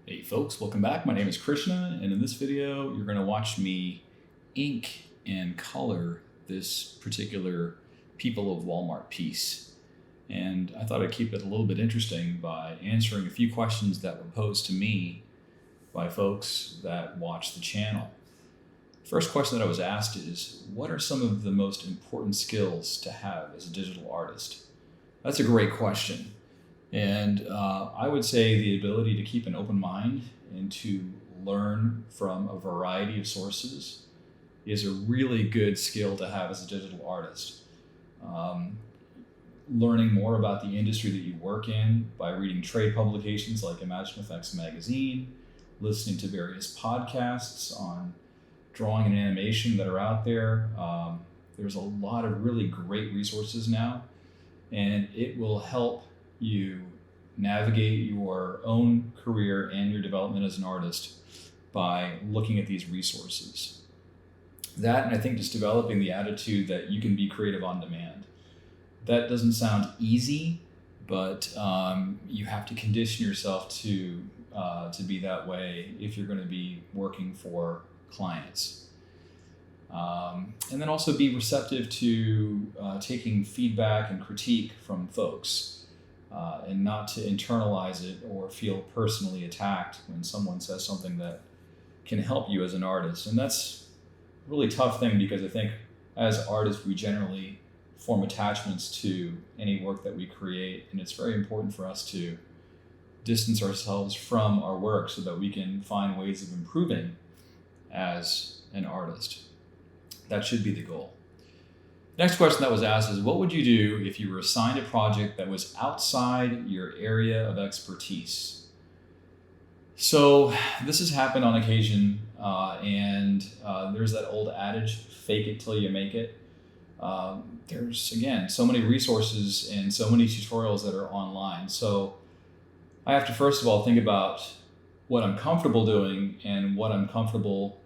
Hey folks, welcome back. My name is Krishna, and in this video, you're going to watch me ink and color this particular People of Walmart piece. And I thought I'd keep it a little bit interesting by answering a few questions that were posed to me by folks that watch the channel. First question that I was asked is, what are some of the most important skills to have as a digital artist? That's a great question. And I would say the ability to keep an open mind and to learn from a variety of sources is a really good skill to have as a digital artist. Learning more about the industry that you work in by reading trade publications like Imagine Effects Magazine, listening to various podcasts on drawing and animation that are out there. There's a lot of really great resources now, and it will help you navigate your own career and your development as an artist by looking at these resources. That, and I think just developing the attitude that you can be creative on demand. That doesn't sound easy, but you have to condition yourself to be that way if you're going to be working for clients. And then also be receptive to taking feedback and critique from folks, and not to internalize it or feel personally attacked when someone says something that can help you as an artist. And that's a really tough thing, because I think as artists we generally form attachments to any work that we create, and it's very important for us to distance ourselves from our work so that we can find ways of improving as an artist. That should be the goal. Next question that was asked is, what would you do if you were assigned a project that was outside your area of expertise? So this has happened on occasion, and there's that old adage, fake it till you make it. There's, again, so many resources and so many tutorials that are online. So I have to first of all think about what I'm comfortable doing and what I'm comfortable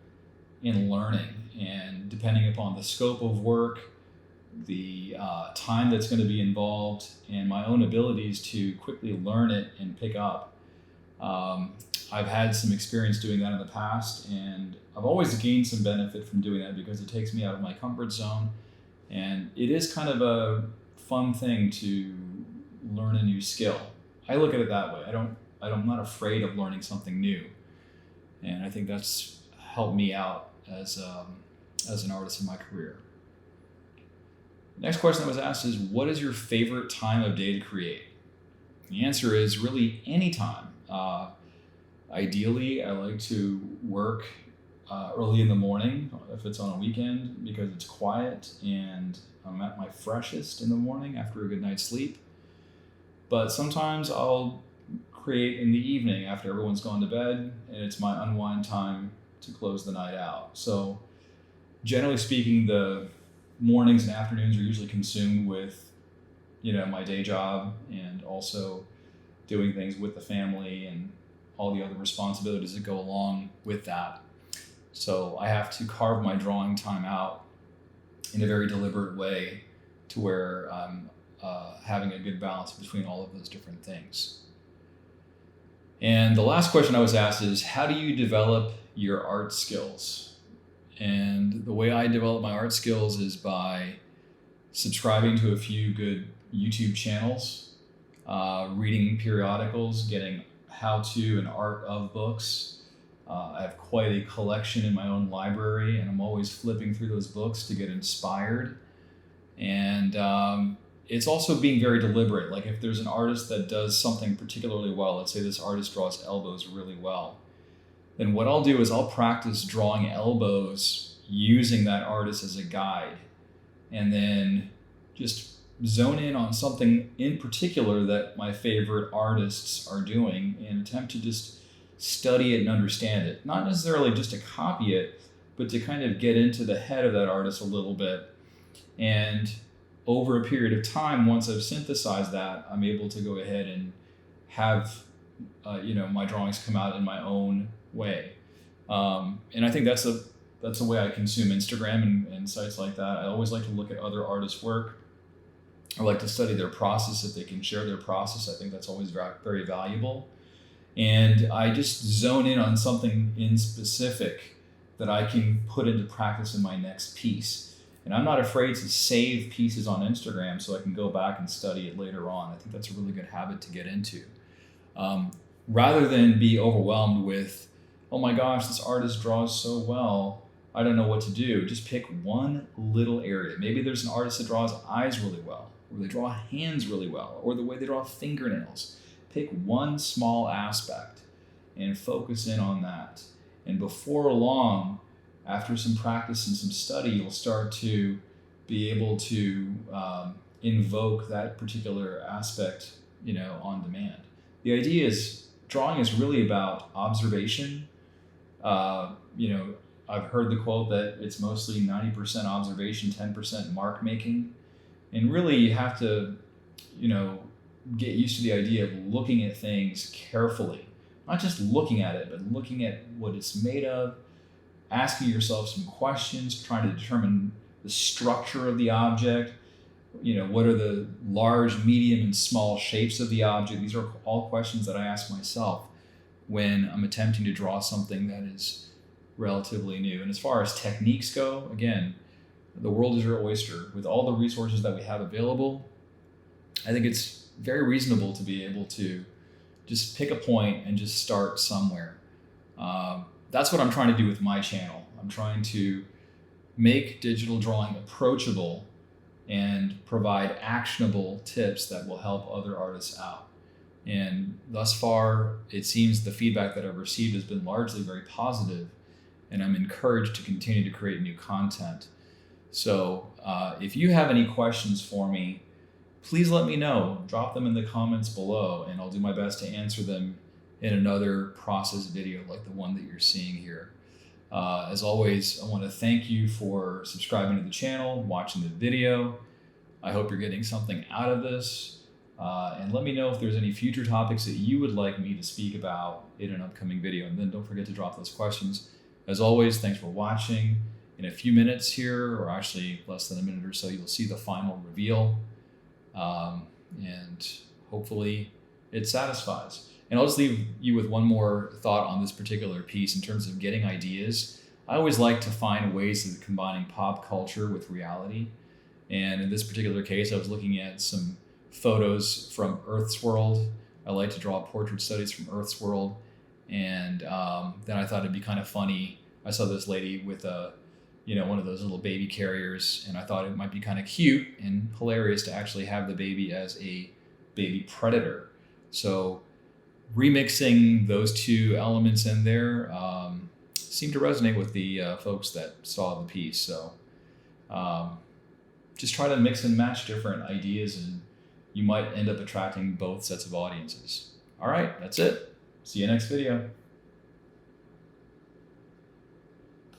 in learning. And depending upon the scope of work, the time that's going to be involved, and my own abilities to quickly learn it and pick up. I've had some experience doing that in the past, and I've always gained some benefit from doing that because it takes me out of my comfort zone, and it is kind of a fun thing to learn a new skill. I look at it that way. I'm not afraid of learning something new, and I think that's helped me out as an artist in my career. Next question that was asked is, what is your favorite time of day to create? The answer is really any time. Ideally, I like to work early in the morning if it's on a weekend, because it's quiet and I'm at my freshest in the morning after a good night's sleep. But sometimes I'll create in the evening after everyone's gone to bed, and it's my unwind time to close the night out. So generally speaking, the mornings and afternoons are usually consumed with, my day job, and also doing things with the family and all the other responsibilities that go along with that. So I have to carve my drawing time out in a very deliberate way to where I'm having a good balance between all of those different things. And the last question I was asked is, how do you develop your art skills? And the way I develop my art skills is by subscribing to a few good YouTube channels, reading periodicals, getting how-to and art of books. I have quite a collection in my own library, and I'm always flipping through those books to get inspired. And it's also being very deliberate. Like if there's an artist that does something particularly well, let's say this artist draws elbows really well, then what I'll do is I'll practice drawing elbows using that artist as a guide, and then just zone in on something in particular that my favorite artists are doing and attempt to just study it and understand it. Not necessarily just to copy it, but to kind of get into the head of that artist a little bit. And over a period of time, once I've synthesized that, I'm able to go ahead and have my drawings come out in my own way. And I think that's the way I consume Instagram and sites like that. I always like to look at other artists' work. I like to study their process. If they can share their process, I think that's always very valuable. And I just zone in on something in specific that I can put into practice in my next piece. And I'm not afraid to save pieces on Instagram so I can go back and study it later on. I think that's a really good habit to get into. Rather than be overwhelmed with, oh my gosh, this artist draws so well, I don't know what to do. Just pick one little area. Maybe there's an artist that draws eyes really well, or they draw hands really well, or the way they draw fingernails. Pick one small aspect and focus in on that. And before long, after some practice and some study, you'll start to be able to invoke that particular aspect, on demand. The idea is drawing is really about observation. I've heard the quote that it's mostly 90% observation, 10% mark making. And really you have to, get used to the idea of looking at things carefully. Not just looking at it, but looking at what it's made of, asking yourself some questions, trying to determine the structure of the object. What are the large, medium, and small shapes of the object? These are all questions that I ask myself when I'm attempting to draw something that is relatively new. And as far as techniques go, again, the world is your oyster. With all the resources that we have available, I think it's very reasonable to be able to just pick a point and just start somewhere. That's what I'm trying to do with my channel. I'm trying to make digital drawing approachable and provide actionable tips that will help other artists out. And thus far, it seems the feedback that I've received has been largely very positive, and I'm encouraged to continue to create new content. So if you have any questions for me, please let me know. Drop them in the comments below, and I'll do my best to answer them in another process video like the one that you're seeing here. As always, I want to thank you for subscribing to the channel, watching the video. I hope you're getting something out of this. And let me know if there's any future topics that you would like me to speak about in an upcoming video. And then don't forget to drop those questions. As always, thanks for watching. In a few minutes here, or actually less than a minute or so, you'll see the final reveal. And hopefully it satisfies. And I'll just leave you with one more thought on this particular piece in terms of getting ideas. I always like to find ways of combining pop culture with reality. And in this particular case, I was looking at some photos from Earth's World. I like to draw portrait studies from Earth's World. And then I thought it'd be kind of funny. I saw this lady with one of those little baby carriers, and I thought it might be kind of cute and hilarious to actually have the baby as a baby predator. So remixing those two elements in there seemed to resonate with the folks that saw the piece. So just try to mix and match different ideas, and you might end up attracting both sets of audiences. All right, that's it. See you next video.